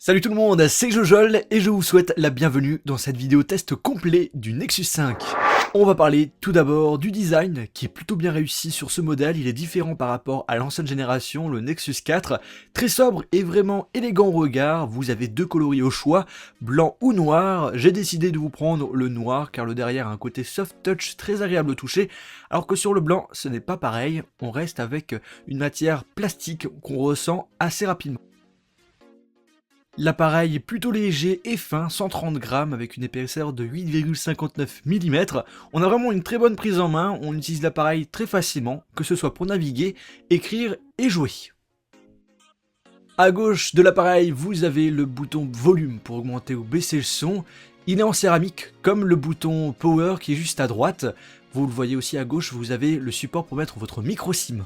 Salut tout le monde, c'est Jojol et je vous souhaite la bienvenue dans cette vidéo test complet du Nexus 5. On va parler tout d'abord du design qui est plutôt bien réussi sur ce modèle, il est différent par rapport à l'ancienne génération, le Nexus 4, très sobre et vraiment élégant au regard, vous avez deux coloris au choix, blanc ou noir, j'ai décidé de vous prendre le noir car le derrière a un côté soft touch très agréable au toucher, alors que sur le blanc ce n'est pas pareil, on reste avec une matière plastique qu'on ressent assez rapidement. L'appareil est plutôt léger et fin, 130 grammes avec une épaisseur de 8,59 mm. On a vraiment une très bonne prise en main, on utilise l'appareil très facilement, que ce soit pour naviguer, écrire et jouer. À gauche de l'appareil, vous avez le bouton volume pour augmenter ou baisser le son. Il est en céramique, comme le bouton power qui est juste à droite. Vous le voyez aussi à gauche, vous avez le support pour mettre votre micro SIM.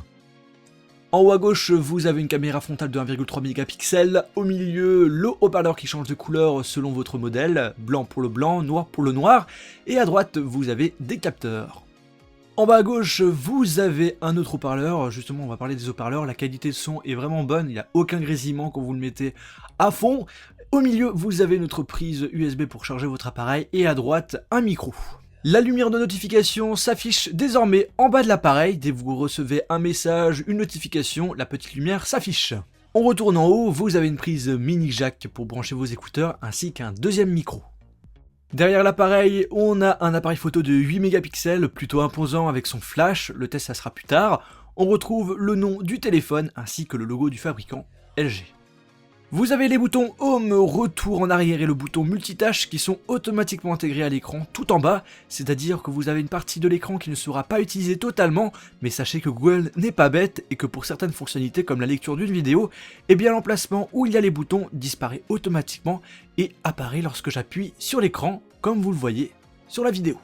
En haut à gauche, vous avez une caméra frontale de 1,3 mégapixels. Au milieu, le haut-parleur qui change de couleur selon votre modèle, blanc pour le blanc, noir pour le noir. Et à droite, vous avez des capteurs. En bas à gauche, vous avez un autre haut-parleur. Justement, on va parler des haut-parleurs. La qualité de son est vraiment bonne. Il n'y a aucun grésillement quand vous le mettez à fond. Au milieu, vous avez notre prise USB pour charger votre appareil. Et à droite, un micro. La lumière de notification s'affiche désormais en bas de l'appareil. Dès que vous recevez un message, une notification, la petite lumière s'affiche. On retourne en haut, vous avez une prise mini jack pour brancher vos écouteurs ainsi qu'un deuxième micro. Derrière l'appareil, on a un appareil photo de 8 mégapixels, plutôt imposant avec son flash, le test ça sera plus tard. On retrouve le nom du téléphone ainsi que le logo du fabricant, LG. Vous avez les boutons Home, Retour en arrière et le bouton Multitâche qui sont automatiquement intégrés à l'écran tout en bas, c'est-à-dire que vous avez une partie de l'écran qui ne sera pas utilisée totalement, mais sachez que Google n'est pas bête et que pour certaines fonctionnalités comme la lecture d'une vidéo, eh bien l'emplacement où il y a les boutons disparaît automatiquement et apparaît lorsque j'appuie sur l'écran, comme vous le voyez sur la vidéo.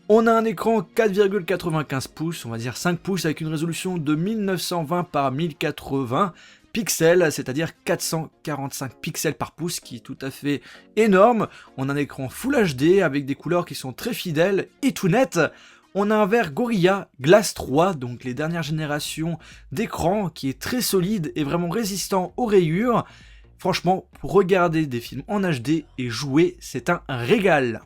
On a un écran 4,95 pouces, on va dire 5 pouces avec une résolution de 1920 par 1080 pixels, c'est-à-dire 445 pixels par pouce, qui est tout à fait énorme. On a un écran Full HD avec des couleurs qui sont très fidèles et tout nettes. On a un verre Gorilla Glass 3, donc les dernières générations d'écran, qui est très solide et vraiment résistant aux rayures. Franchement, pour regarder des films en HD et jouer, c'est un régal.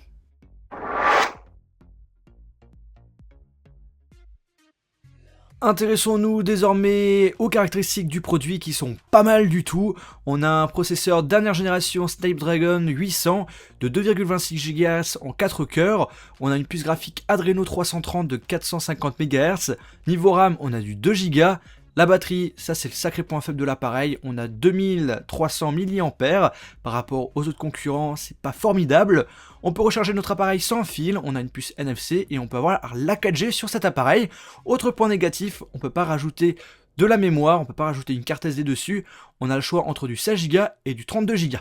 Intéressons-nous désormais aux caractéristiques du produit qui sont pas mal du tout. On a un processeur dernière génération Snapdragon 800 de 2,26 GHz en 4 cœurs. On a une puce graphique Adreno 330 de 450 MHz. Niveau RAM, on a du 2 Go. La batterie, ça c'est le sacré point faible de l'appareil, on a 2300 mAh, par rapport aux autres concurrents, c'est pas formidable. On peut recharger notre appareil sans fil, on a une puce NFC et on peut avoir la 4G sur cet appareil. Autre point négatif, on peut pas rajouter de la mémoire, on peut pas rajouter une carte SD dessus, on a le choix entre du 16 Go et du 32 Go.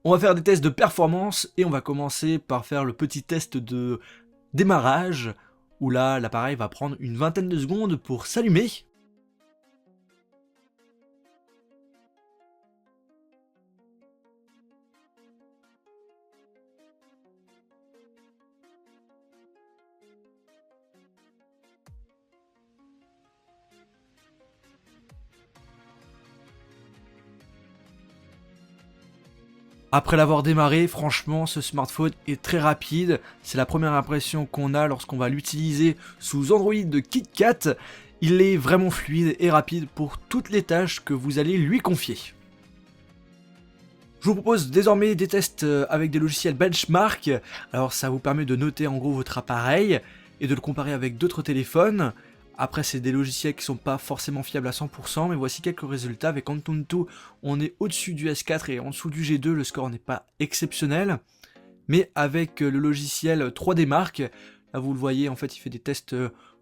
On va faire des tests de performance et on va commencer par faire le petit test de démarrage, où là l'appareil va prendre une vingtaine de secondes pour s'allumer. Après l'avoir démarré, franchement, ce smartphone est très rapide. C'est la première impression qu'on a lorsqu'on va l'utiliser sous Android de KitKat. Il est vraiment fluide et rapide pour toutes les tâches que vous allez lui confier. Je vous propose désormais des tests avec des logiciels benchmark. Alors ça vous permet de noter en gros votre appareil et de le comparer avec d'autres téléphones. Après, c'est des logiciels qui sont pas forcément fiables à 100%, mais voici quelques résultats. Avec Antutu, on est au-dessus du S4 et en dessous du G2, le score n'est pas exceptionnel. Mais avec le logiciel 3D Mark, là vous le voyez, en fait, il fait des tests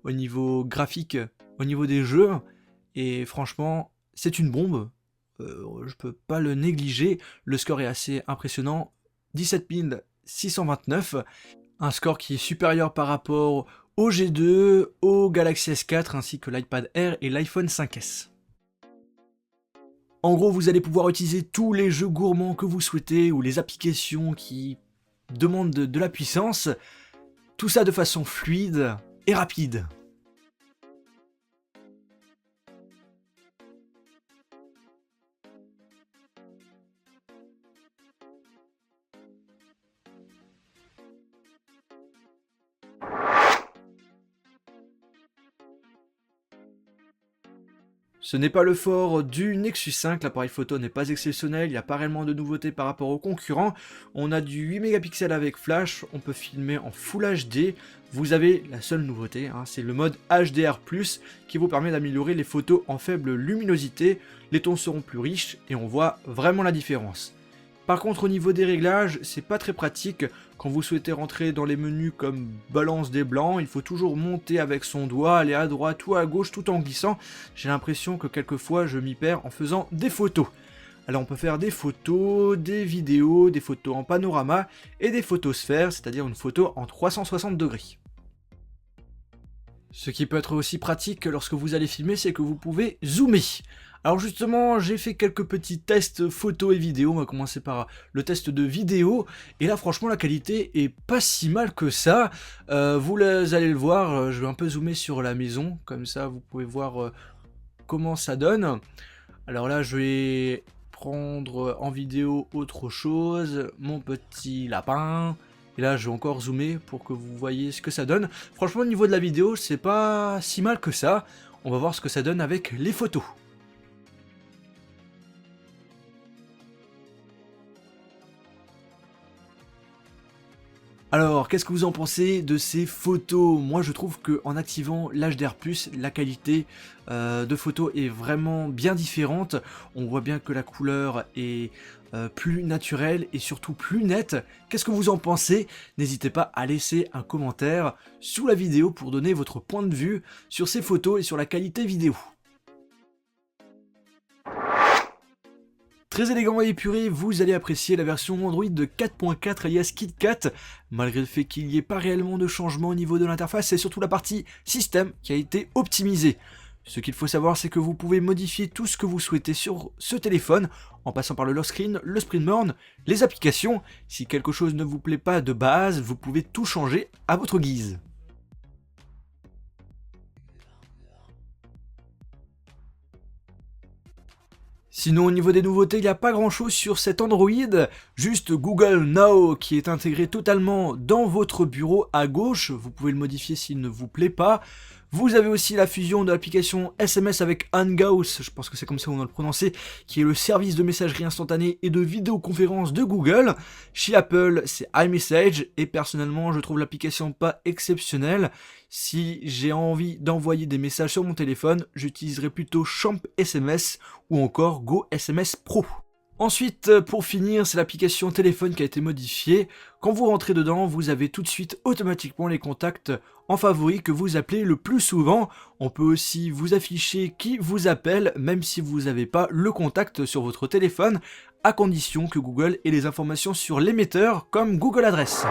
au niveau graphique, au niveau des jeux. Et franchement, c'est une bombe. Je peux pas le négliger. Le score est assez impressionnant. 17 629. Un score qui est supérieur par rapport au G2, au Galaxy S4 ainsi que l'iPad Air et l'iPhone 5S. En gros, vous allez pouvoir utiliser tous les jeux gourmands que vous souhaitez ou les applications qui demandent de la puissance. Tout ça de façon fluide et rapide. Ce n'est pas le fort du Nexus 5, l'appareil photo n'est pas exceptionnel, il n'y a pas réellement de nouveautés par rapport aux concurrents. On a du 8 mégapixels avec flash, on peut filmer en Full HD. Vous avez la seule nouveauté, hein, c'est le mode HDR+, qui vous permet d'améliorer les photos en faible luminosité. Les tons seront plus riches et on voit vraiment la différence. Par contre, au niveau des réglages, c'est pas très pratique. Quand vous souhaitez rentrer dans les menus comme balance des blancs, il faut toujours monter avec son doigt, aller à droite ou à gauche tout en glissant. J'ai l'impression que quelquefois je m'y perds en faisant des photos. Alors on peut faire des photos, des vidéos, des photos en panorama et des photos sphères, c'est-à-dire une photo en 360 degrés. Ce qui peut être aussi pratique lorsque vous allez filmer, c'est que vous pouvez zoomer. Alors justement, j'ai fait quelques petits tests photos et vidéos. On va commencer par le test de vidéo. Et là, franchement, la qualité est pas si mal que ça. Allez le voir, je vais un peu zoomer sur la maison. Comme ça, vous pouvez voir comment ça donne. Alors là, je vais prendre en vidéo autre chose. Mon petit lapin. Et là, je vais encore zoomer pour que vous voyez ce que ça donne. Franchement, au niveau de la vidéo, c'est pas si mal que ça. On va voir ce que ça donne avec les photos. Alors, qu'est-ce que vous en pensez de ces photos? Moi, je trouve qu'en activant l'HDR+, la qualité de photo est vraiment bien différente. On voit bien que la couleur est plus naturelle et surtout plus nette. Qu'est-ce que vous en pensez? N'hésitez pas à laisser un commentaire sous la vidéo pour donner votre point de vue sur ces photos et sur la qualité vidéo. Très élégant et épuré, vous allez apprécier la version Android de 4.4 alias KitKat, malgré le fait qu'il n'y ait pas réellement de changement au niveau de l'interface, c'est surtout la partie système qui a été optimisée. Ce qu'il faut savoir, c'est que vous pouvez modifier tout ce que vous souhaitez sur ce téléphone, en passant par le lock screen, le sprint burn, les applications. Si quelque chose ne vous plaît pas de base, vous pouvez tout changer à votre guise. Sinon, au niveau des nouveautés, il n'y a pas grand chose sur cet Android, juste Google Now qui est intégré totalement dans votre bureau à gauche, vous pouvez le modifier s'il ne vous plaît pas. Vous avez aussi la fusion de l'application SMS avec Hangouts, je pense que c'est comme ça qu'on doit le prononcer, qui est le service de messagerie instantanée et de vidéoconférence de Google. Chez Apple, c'est iMessage, et personnellement, je trouve l'application pas exceptionnelle. Si j'ai envie d'envoyer des messages sur mon téléphone, j'utiliserai plutôt Champ SMS ou encore Go SMS Pro. Ensuite, pour finir, c'est l'application téléphone qui a été modifiée. Quand vous rentrez dedans, vous avez tout de suite automatiquement les contacts en favoris que vous appelez le plus souvent. On peut aussi vous afficher qui vous appelle, même si vous n'avez pas le contact sur votre téléphone, à condition que Google ait les informations sur l'émetteur, comme Google Adresse.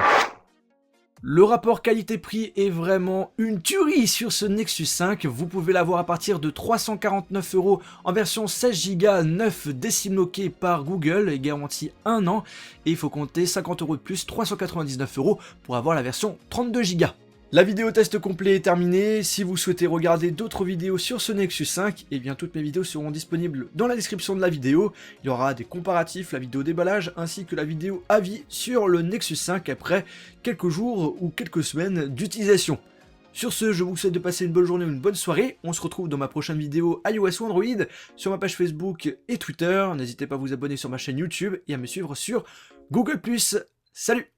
Le rapport qualité-prix est vraiment une tuerie sur ce Nexus 5, vous pouvez l'avoir à partir de 349 € en version 16 Go 9 décimloqué par Google et garantie 1 an, et il faut compter 50 € de plus, 399 € pour avoir la version 32 Go. La vidéo test complet est terminée. Si vous souhaitez regarder d'autres vidéos sur ce Nexus 5, eh bien toutes mes vidéos seront disponibles dans la description de la vidéo. Il y aura des comparatifs, la vidéo déballage ainsi que la vidéo avis sur le Nexus 5 après quelques jours ou quelques semaines d'utilisation. Sur ce, je vous souhaite de passer une bonne journée ou une bonne soirée. On se retrouve dans ma prochaine vidéo iOS ou Android, sur ma page Facebook et Twitter. N'hésitez pas à vous abonner sur ma chaîne YouTube et à me suivre sur Google+. Salut!